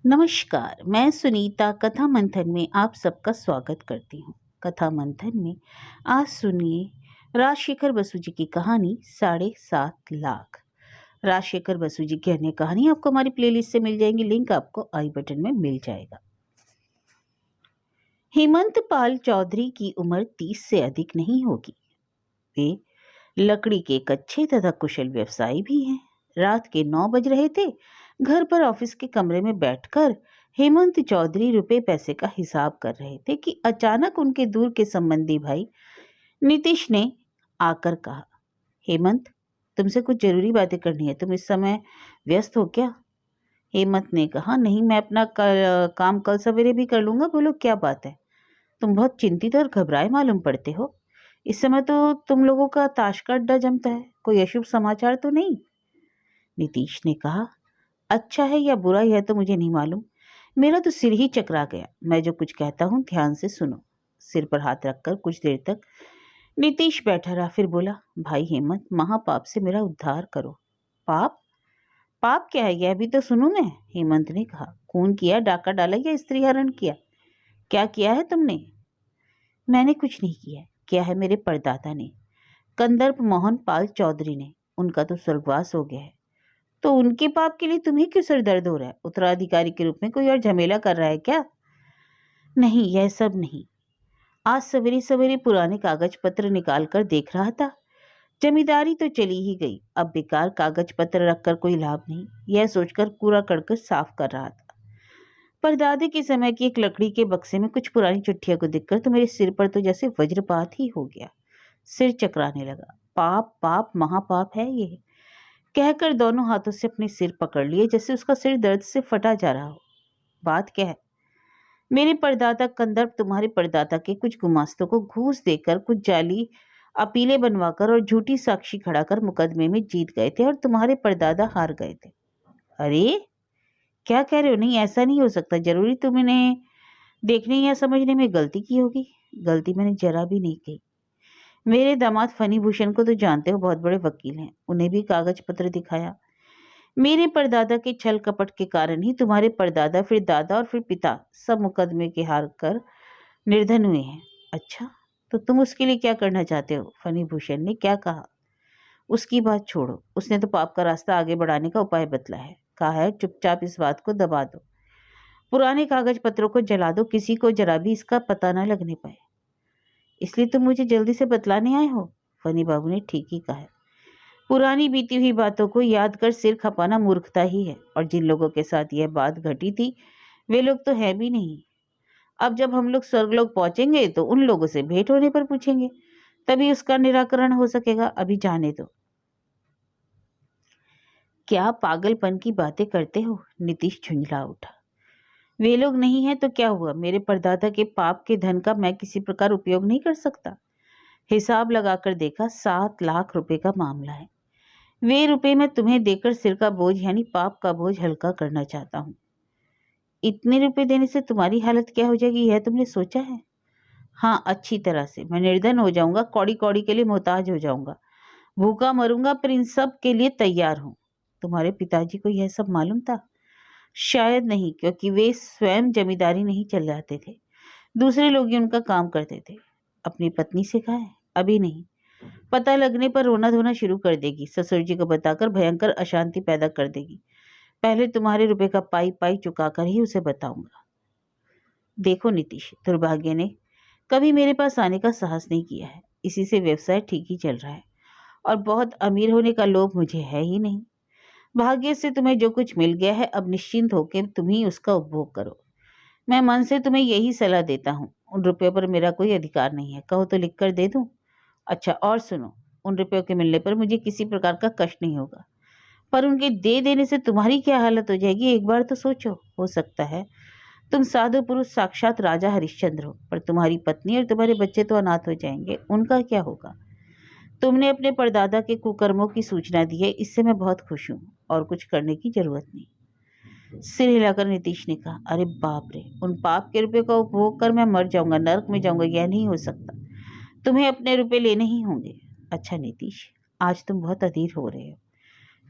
नमस्कार, मैं सुनीता कथा मंथन में आप सबका स्वागत करती हूँ। कथा मंथन में आज सुनिए राजशेखर बसु जी की कहानी 7.5 लाख। राजशेखर बसु जी की अन्य कहानी आपको हमारी प्लेलिस्ट से मिल जाएंगी, लिंक आपको आई बटन में मिल जाएगा। हेमंत पाल चौधरी की उम्र 30 से अधिक नहीं होगी। वे लकड़ी के एक अच्छे तथा कुशल व्यवसायी भी हैं। रात के 9 बज रहे थे। घर पर ऑफिस के कमरे में बैठकर हेमंत चौधरी रुपए पैसे का हिसाब कर रहे थे कि अचानक उनके दूर के संबंधी भाई नीतीश ने आकर कहा, हेमंत, तुमसे कुछ जरूरी बातें करनी है। तुम इस समय व्यस्त हो क्या? हेमंत ने कहा, नहीं, मैं अपना काम कल सवेरे भी कर लूंगा। बोलो, क्या बात है? तुम बहुत चिंतित और घबराए मालूम पड़ते हो। इस समय तो तुम लोगों का ताश का अड्डा जमता है। कोई अशुभ समाचार तो नहीं? नीतीश ने कहा, अच्छा है या बुरा है तो मुझे नहीं मालूम। मेरा तो सिर ही चकरा गया। मैं जो कुछ कहता हूँ ध्यान से सुनो। सिर पर हाथ रखकर कुछ देर तक नीतीश बैठा रहा, फिर बोला, भाई हेमंत, महापाप से मेरा उद्धार करो। पाप? पाप क्या है यह भी तो सुनूं मैं। हेमंत ने कहा, खून किया, डाका डाला या स्त्री हरण किया? क्या किया है तुमने? मैंने कुछ नहीं किया। क्या है मेरे परदादा ने, कंदर्प मोहन पाल चौधरी ने। उनका तो स्वर्गवास हो गया है। तो उनके पाप के लिए तुम्हें क्यों सर दर्द हो रहा है? उत्तराधिकारी के रूप में कोई और झमेला कर रहा है क्या? नहीं, यह सब नहीं। आज सवेरे सवेरे पुराने कागज पत्र निकाल कर देख रहा था। जमींदारी तो चली ही गई, अब बेकार कागज पत्र रखकर कोई लाभ नहीं, यह सोचकर कूड़ा करकट साफ कर रहा था। परदादे के समय की एक लकड़ी के बक्से में कुछ पुरानी चिट्ठियों को देखकर तो मेरे सिर पर तो जैसे वज्रपात ही हो गया। सिर चकराने लगा। पाप पाप महापाप है ये, कहकर दोनों हाथों से अपने सिर पकड़ लिए, जैसे उसका सिर दर्द से फटा जा रहा हो। बात क्या है? मेरे परदादा कंदर्प तुम्हारे परदादा के कुछ गुमास्तों को घूस देकर, कुछ जाली अपीलें बनवाकर और झूठी साक्षी खड़ा कर मुकदमे में जीत गए थे और तुम्हारे परदादा हार गए थे। अरे, क्या कह रहे हो? नहीं, ऐसा नहीं हो सकता। जरूरी तुमने देखने या समझने में गलती की होगी। गलती मैंने जरा भी नहीं की। मेरे दामाद फनी भूषण को तो जानते हो, बहुत बड़े वकील हैं। उन्हें भी कागज पत्र दिखाया। मेरे परदादा के छल कपट के कारण ही तुम्हारे परदादा, फिर दादा और फिर पिता सब मुकदमे के हार कर निर्धन हुए हैं। अच्छा, तो तुम उसके लिए क्या करना चाहते हो? फनी भूषण ने क्या कहा? उसकी बात छोड़ो, उसने तो पाप का रास्ता आगे बढ़ाने का उपाय बतला है। कहा है चुपचाप इस बात को दबा दो, पुराने कागज पत्रों को जला दो, किसी को जरा भी इसका पता न लगने पाए। इसलिए तुम मुझे जल्दी से बतलाने आए हो? फनी बाबू ने ठीक ही कहा है। पुरानी बीती हुई बातों को याद कर सिर खपाना मूर्खता ही है, और जिन लोगों के साथ यह बात घटी थी वे लोग तो है भी नहीं। अब जब हम लोग स्वर्गलोक पहुंचेंगे तो उन लोगों से भेंट होने पर पूछेंगे, तभी उसका निराकरण हो सकेगा। अभी जाने दो। क्या पागलपन की बातें करते हो? नीतीश झुंझला उठा। वे लोग नहीं है तो क्या हुआ? मेरे परदादा के पाप के धन का मैं किसी प्रकार उपयोग नहीं कर सकता? हिसाब लगाकर देखा, 7 लाख रुपए का मामला है। वे रुपए मैं तुम्हें देकर सिर का बोझ यानी पाप का बोझ हल्का करना चाहता हूँ। इतने रुपए देने से तुम्हारी हालत क्या हो जाएगी, यह तुमने सोचा है? हाँ, अच्छी तरह से। मैं निर्धन हो जाऊंगा, कौड़ी कौड़ी के लिए मोहताज हो जाऊंगा, भूखा मरूंगा, पर इन सब के लिए तैयार हूँ। तुम्हारे पिताजी को यह सब मालूम था? शायद नहीं, क्योंकि वे स्वयं जमींदारी नहीं चल जाते थे, दूसरे लोग ही उनका काम करते थे। अपनी पत्नी से कहा है? अभी नहीं। पता लगने पर रोना धोना शुरू कर देगी, ससुर जी को बताकर भयंकर अशांति पैदा कर देगी। पहले तुम्हारे रुपए का पाई पाई चुका कर ही उसे बताऊंगा। देखो नीतीश, दुर्भाग्य ने कभी मेरे पास आने का साहस नहीं किया है। इसी से व्यवसाय ठीक ही चल रहा है, और बहुत अमीर होने का लोभ मुझे है ही नहीं। भाग्य से तुम्हें जो कुछ मिल गया है, अब निश्चिंत होकर तुम ही उसका उपभोग करो। मैं मन से तुम्हें यही सलाह देता हूँ। उन रुपयों पर मेरा कोई अधिकार नहीं है, कहो तो लिख कर दे दूं? अच्छा, और सुनो, उन रुपयों के मिलने पर मुझे किसी प्रकार का कष्ट नहीं होगा, पर उनके दे देने से तुम्हारी क्या हालत हो जाएगी, एक बार तो सोचो। हो सकता है तुम साधु पुरुष साक्षात राजा हरिश्चंद्र हो, पर तुम्हारी पत्नी और तुम्हारे बच्चे तो अनाथ हो जाएंगे। उनका क्या होगा? तुमने अपने परदादा के कुकर्मों की सूचना दी है, इससे मैं बहुत खुश हूँ, और कुछ करने की जरूरत नहीं। सिर हिलाकर नीतीश ने कहा, अरे बाप रे, उन पाप के रुपए का उपभोग कर मैं मर जाऊंगा, नरक में जाऊंगा, यह नहीं हो सकता। तुम्हें अपने रुपए लेने ही होंगे। अच्छा नीतीश, आज तुम बहुत अधीर हो रहे हो।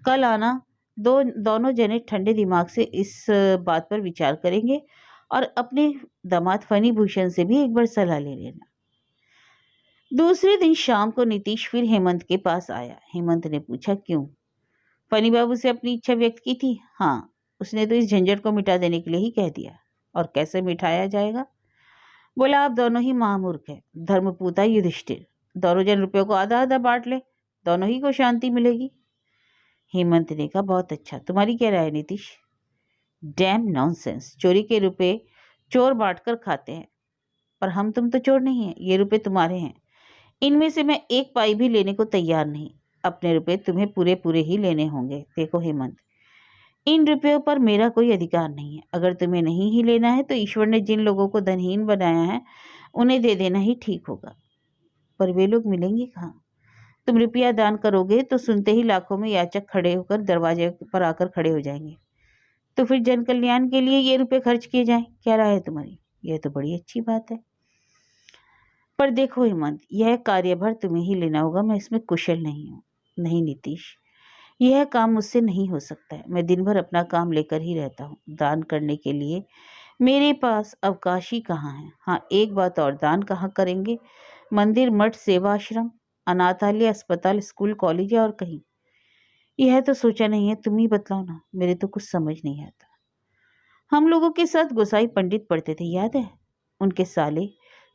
कल आना, दोनों जने ठंडे दिमाग से इस बात पर विचार करेंगे और अपने दामाद फनी भूषण से भी एक बार सलाह ले लेना। दूसरे दिन शाम को नीतीश फिर हेमंत के पास आया। हेमंत ने पूछा, क्यों? फनी बाबू से अपनी इच्छा व्यक्त की थी? हाँ, उसने तो इस झंझट को मिटा देने के लिए ही कह दिया। और कैसे मिटाया जाएगा? बोला, आप दोनों ही महामूर्ख हैं, धर्मपूता युधिष्ठिर। दोनों जन रुपयों को आधा आधा बांट ले, दोनों ही को शांति मिलेगी। हेमंत ने कहा, बहुत अच्छा, तुम्हारी क्या राय है नीतीश? डैम नॉनसेंस, चोरी के रुपए चोर बांटकर खाते हैं, पर हम तुम तो चोर नहीं हैं, ये रुपए तुम्हारे हैं। इनमें से मैं एक पाई भी लेने को तैयार नहीं। अपने रुपए तुम्हें पूरे पूरे ही लेने होंगे। देखो हेमंत, इन रुपयों पर मेरा कोई अधिकार नहीं है। अगर तुम्हें नहीं ही लेना है तो ईश्वर ने जिन लोगों को धनहीन बनाया है उन्हें दे देना ही ठीक होगा। पर वे लोग मिलेंगे कहाँ? तुम रुपया दान करोगे तो सुनते ही लाखों में याचक खड़े होकर दरवाजे पर आकर खड़े हो जाएंगे। तो फिर जन कल्याण के लिए ये रुपए खर्च किए जाएं। क्या राय है तुम्हारी? यह तो बड़ी अच्छी बात है। पर देखो हेमंत, यह कार्यभार तुम्हें ही लेना होगा। मैं इसमें कुशल नहीं हूँ। नहीं नीतीश, यह काम मुझसे नहीं हो सकता है। मैं दिन भर अपना काम लेकर ही रहता हूँ। दान करने के लिए मेरे पास अवकाश ही कहाँ है। हाँ, एक बात और, दान कहाँ करेंगे? मंदिर, मठ, सेवा आश्रम, अनाथालय, अस्पताल, स्कूल, कॉलेज या और कहीं? यह तो सोचा नहीं है। तुम ही बतलाओ ना, मेरे तो कुछ समझ नहीं आता। हम लोगों के साथ गोसाई पंडित पढ़ते थे, याद है? उनके साले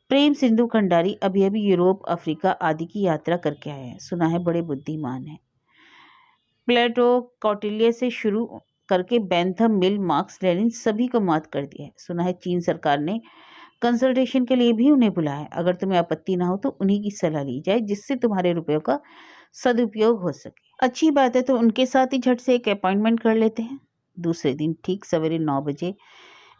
प्रेम सिंधु खंडारी अभी अभी यूरोप, अफ्रीका आदि की यात्रा करके आए हैं। सुना है बड़े बुद्धिमान हैं। प्लेटो, कौटिल्य से शुरू करके बेंथम, मिल, मार्क्स, लेनिन सभी को मात कर दिया है। सुना है चीन सरकार ने कंसल्टेशन के लिए भी उन्हें बुलाया है। अगर तुम्हें आपत्ति ना हो तो उन्हीं की सलाह ली जाए, जिससे तुम्हारे रुपयों का सदुपयोग हो सके। अच्छी बात है, तो उनके साथ ही झट से एक अपॉइंटमेंट कर लेते हैं। दूसरे दिन ठीक सवेरे 9 बजे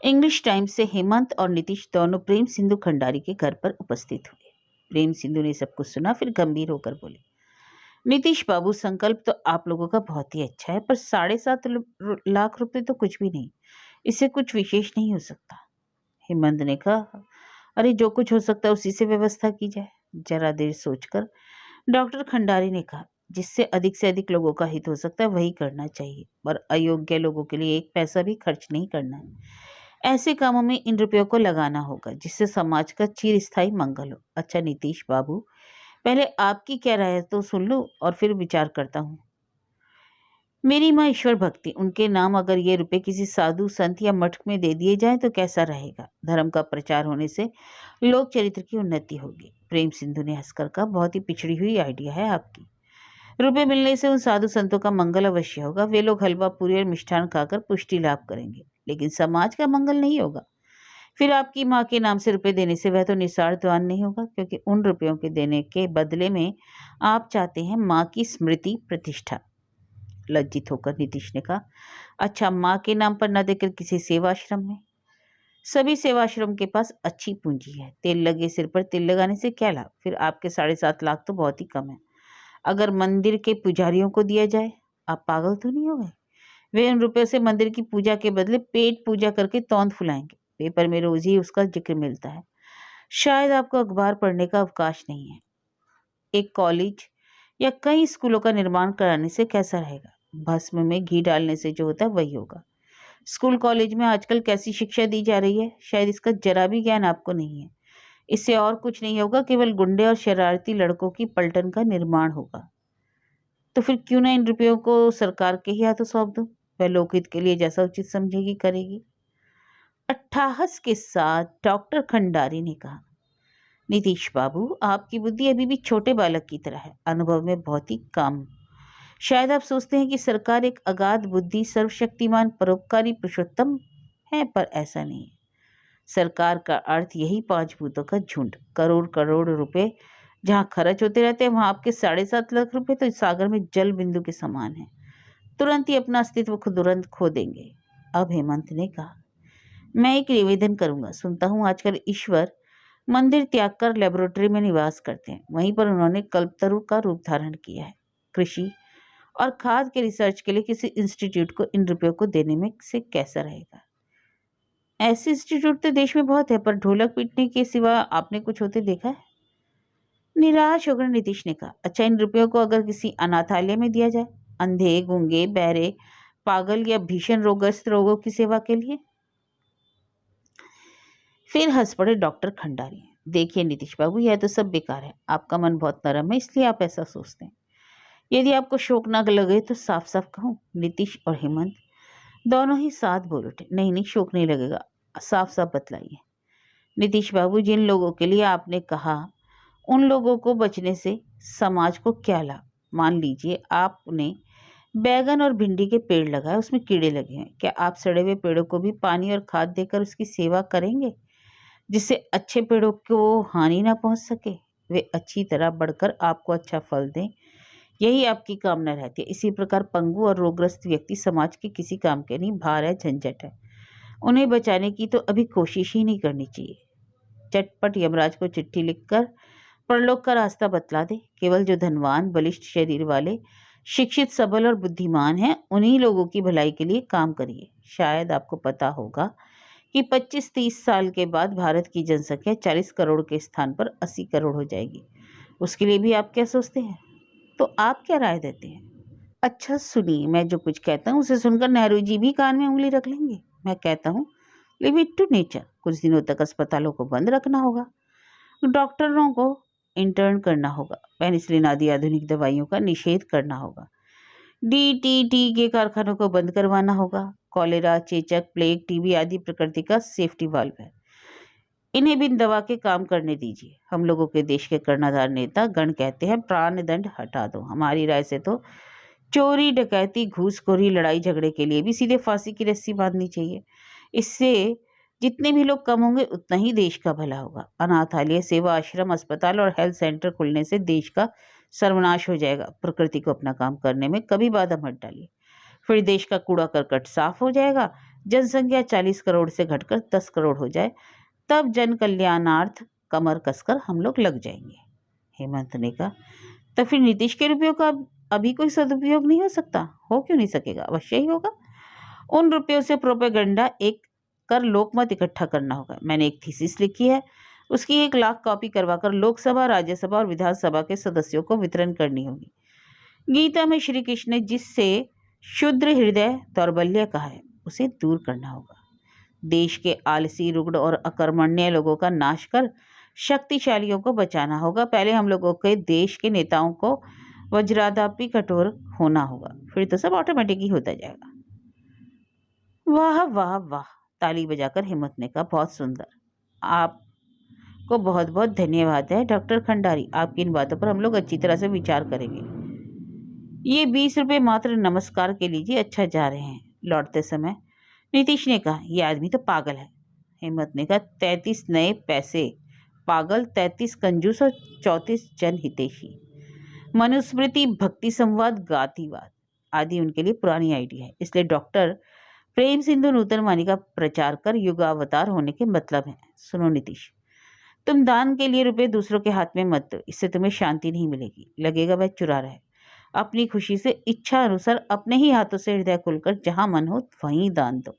इंग्लिश टाइम्स से हेमंत और नीतीश दोनों प्रेम सिंधु खंडारी के घर पर उपस्थित हुए। प्रेम सिंधु ने सब कुछ सुना, फिर गंभीर होकर बोले, नीतीश बाबू, संकल्प तो आप लोगों का बहुत ही अच्छा है, पर 7.5 लाख रुपए तो कुछ भी नहीं। इससे कुछ विशेष नहीं हो सकता। हेमंत ने कहा, अरे जो कुछ हो सकता है उसी से व्यवस्था की जाए। जरा देर सोचकर डॉक्टर खंडारी ने कहा, जिससे अधिक लोगों का हित हो सकता है वही करना चाहिए, पर अयोग्य लोगों के लिए एक पैसा भी खर्च नहीं करना है। ऐसे कामों में इन रुपयों को लगाना होगा जिससे समाज का चिरस्थायी मंगल हो। अच्छा नीतीश बाबू, पहले आपकी क्या राय है तो सुन लो और फिर विचार करता हूँ। मेरी माँ ईश्वर भक्ति, उनके नाम अगर ये रुपए किसी साधु संत या मठ में दे दिए जाएं तो कैसा रहेगा? धर्म का प्रचार होने से लोक चरित्र की उन्नति होगी। प्रेम सिंधु ने हंसकर कहा, बहुत ही पिछड़ी हुई आइडिया है आपकी। रुपए मिलने से उन साधु संतों का मंगल अवश्य होगा। वे लोग हलवा पूरी और मिष्ठान खाकर पुष्टि लाभ करेंगे, लेकिन समाज का मंगल नहीं होगा। फिर आपकी माँ के नाम से रुपए देने से वह तो निस्वार्थवान नहीं होगा, क्योंकि उन रुपयों के देने के बदले में आप चाहते हैं माँ की स्मृति प्रतिष्ठा। लज्जित होकर नीतीश ने कहा, अच्छा, माँ के नाम पर न देकर किसी सेवाश्रम में? सभी सेवाश्रम के पास अच्छी पूंजी है। तेल लगे सिर पर तिल लगाने से क्या लाभ? फिर आपके 7.5 लाख तो बहुत ही कम है। अगर मंदिर के पुजारियों को दिया जाए? आप पागल तो नहीं हो गए? वे उन रुपयों से मंदिर की पूजा के बदले पेट पूजा करके तौंद फुलाएंगे। पेपर में रोज ही उसका जिक्र मिलता है। शायद आपको अखबार पढ़ने का अवकाश नहीं है। एक कॉलेज या कई स्कूलों का निर्माण कराने से कैसा रहेगा? भस्म में घी डालने से जो होता है वही होगा। स्कूल कॉलेज में आजकल कैसी शिक्षा दी जा रही है, शायद इसका जरा भी ज्ञान आपको नहीं है। इससे और कुछ नहीं होगा, केवल गुंडे और शरारती लड़कों की पलटन का निर्माण होगा। तो फिर क्यों ना इन रुपयों को सरकार के ही हाथों सौंप दो? वह लोकहित के लिए जैसा उचित समझेगी करेगी। अट्ठाहस के साथ डॉक्टर खंडारी ने कहा, नीतीश बाबू, आपकी बुद्धि अभी भी छोटे बालक की तरह है, अनुभव में बहुत ही कम। शायद आप सोचते हैं कि सरकार एक अगाध बुद्धि, सर्वशक्तिमान, परोपकारी पुरुषोत्तम है, पर ऐसा नहीं है। सरकार का अर्थ यही 5 भूतों का झुंड। करोड़ करोड़ रुपए जहाँ खर्च होते रहते हैं, वहां आपके 7.5 लाख रुपए तो इस सागर में जल बिंदु के समान है। तुरंत ही अपना अस्तित्व तुरंत खो देंगे। अब हेमंत ने कहा, मैं एक निवेदन करूंगा। सुनता हूँ आजकल ईश्वर मंदिर त्याग कर लेबोरेटरी में निवास करते हैं। वहीं पर उन्होंने कल्पतरु का रूप धारण किया है। कृषि और खाद के रिसर्च के लिए किसी इंस्टीट्यूट को इन रुपयों को देने में से कैसा रहेगा? ऐसे इंस्टीट्यूट तो देश में बहुत है, पर ढोलक पीटने के सिवा आपने कुछ होते देखा है? निराश होकर नीतीश ने कहा, अच्छा, इन रुपयों को अगर किसी अनाथालय में दिया जाए? अंधे, गूंगे, बहरे, पागल या भीषण रोगग्रस्त रोगों की सेवा के लिए? फिर हंस पड़े डॉक्टर खंडारी। देखिए नीतीश बाबू, यह तो सब बेकार है। आपका मन बहुत नरम है, इसलिए आप ऐसा सोचते हैं। यदि आपको शौक ना लगे तो साफ साफ कहूँ। नीतीश और हेमंत दोनों ही साथ बोल उठे। नहीं नहीं, शौक नहीं लगेगा, साफ साफ बतलाइए। नीतीश बाबू, जिन लोगों के लिए आपने कहा, उन लोगों को बचने से समाज को क्या लाभ? मान लीजिए आपने बैगन और भिंडी के पेड़ लगाए, उसमें कीड़े लगे हैं। क्या आप सड़े हुए पेड़ों को भी पानी और खाद देकर उसकी सेवा करेंगे, जिससे अच्छे पेड़ों को हानि ना पहुंच सके, वे अच्छी तरह बढ़कर आपको अच्छा फल दें? यही आपकी कामना रहती है। इसी प्रकार पंगु और रोगग्रस्त व्यक्ति समाज के किसी काम के नहीं, भार है, झंझट है। उन्हें बचाने की तो अभी कोशिश ही नहीं करनी चाहिए। चटपट यमराज को चिट्ठी लिखकर परलोक का रास्ता बतला दे। केवल जो धनवान, बलिष्ठ शरीर वाले, शिक्षित, सबल और बुद्धिमान हैं, उन्हीं लोगों की भलाई के लिए काम करिए। शायद आपको पता होगा कि 25-30 साल के बाद भारत की जनसंख्या 40 करोड़ के स्थान पर 80 करोड़ हो जाएगी। उसके लिए भी आप क्या सोचते हैं? तो आप क्या राय देते हैं? अच्छा सुनिए, मैं जो कुछ कहता हूँ उसे सुनकर नेहरू जी भी कान में उंगली रख लेंगे। मैं कहता हूँ, लिव इट टू नेचर। कुछ दिनों तक अस्पतालों को बंद रखना होगा, डॉक्टरों को इंटर्न करना होगा, पेनिसिलिन आदि आधुनिक दवाइयों का निषेध करना होगा, डीटीटी के कारखानों को बंद करवाना होगा। कॉलेरा, चेचक, प्लेग, टीबी आदि प्रकृति का सेफ्टी वाल्व है, इन्हें बिन दवा के काम करने दीजिए। हम लोगों के देश के कर्णधार नेता गण कहते हैं प्राण दंड हटा दो। हमारी राय से तो चोरी, डकैती, घूसखोरी, लड़ाई झगड़े के लिए भी सीधे फांसी की रस्सी बांधनी चाहिए। इससे जितने भी लोग कम होंगे, उतना ही देश का भला होगा। अनाथालय, सेवा आश्रम, अस्पताल और हेल्थ सेंटर खुलने से देश का सर्वनाश हो जाएगा। प्रकृति को अपना काम करने में कभी बाधा मत डालिए, फिर देश का कूड़ा करकट साफ हो जाएगा। जनसंख्या 40 करोड़ से घटकर 10 करोड़ हो जाए, तब जन कल्याणार्थ कमर कसकर हम लोग लग जाएंगे। हेमंत ने कहा, तो फिर नीतीश के रुपयों का अभी कोई सदुपयोग नहीं हो सकता? हो क्यों नहीं सकेगा, अवश्य ही होगा। उन रुपयों से प्रोपेगेंडा एक कर लोकमत इकट्ठा करना होगा। मैंने एक थीसिस लिखी है, उसकी 1 लाख कॉपी करवाकर लोकसभा, राज्यसभा और विधानसभा के सदस्यों को वितरण करनी होगी। गीता में श्री कृष्ण ने जिससे शुद्र हृदय दौर्बल्य कहा है, उसे दूर करना होगा। देश के आलसी, रुग्ण और अकर्मण्य लोगों का नाश कर शक्तिशालियों को बचाना होगा। पहले हम लोगों के देश के नेताओं को वज्रादापी कठोर होना होगा, फिर तो सब ऑटोमेटिक ही होता जाएगा। वाह वाह वाह, ताली बजाकर हिम्मत ने कहा, बहुत सुंदर। आपको बहुत बहुत धन्यवाद है डॉक्टर खंडारी। आपकी इन बातों पर हम लोग अच्छी तरह से विचार करेंगे। ये 20 रुपये मात्र नमस्कार के लीजिए, अच्छा जा रहे हैं। लौटते समय नीतीश ने कहा, यह आदमी तो पागल है। हिम्मत ने कहा, 33 नए पैसे, पागल, 33 कंजूस और 34 जनहितैषी। मनुस्मृति, भक्ति संवाद, गातिवाद आदि उनके लिए पुरानी आइडिया है। इसलिए डॉक्टर प्रेम सिंधु नूतन वाणी का प्रचार कर युगावतार होने के मतलब है। सुनो नीतीश, तुम दान के लिए रुपए दूसरों के हाथ में मत दो, इससे तुम्हें शांति नहीं मिलेगी। लगेगा वह चुरा रहे। अपनी खुशी से, इच्छा अनुसार अपने ही हाथों से हृदय खुलकर जहां मन हो वहीं दान दो।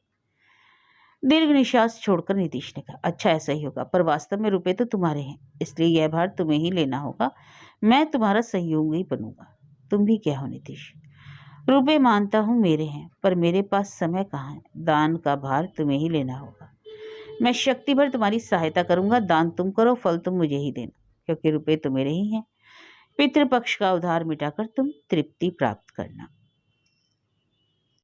दीर्घ निश्वास छोड़कर नीतीश ने कहा, अच्छा ऐसा ही होगा, पर वास्तव में रुपए तो तुम्हारे हैं, इसलिए यह भार तुम्हें ही लेना होगा। मैं तुम्हारा सहयोगी बनूंगा। तुम भी क्या हो नीतीश? रुपए मानता हूँ मेरे हैं, पर मेरे पास समय कहाँ है। दान का भार तुम्हें ही लेना होगा। मैं शक्ति भर तुम्हारी सहायता करूंगा। दान तुम करो, फल तुम मुझे ही देना, क्योंकि रुपए तो मेरे ही हैं। पितृपक्ष का उधार मिटाकर तुम तृप्ति प्राप्त करना।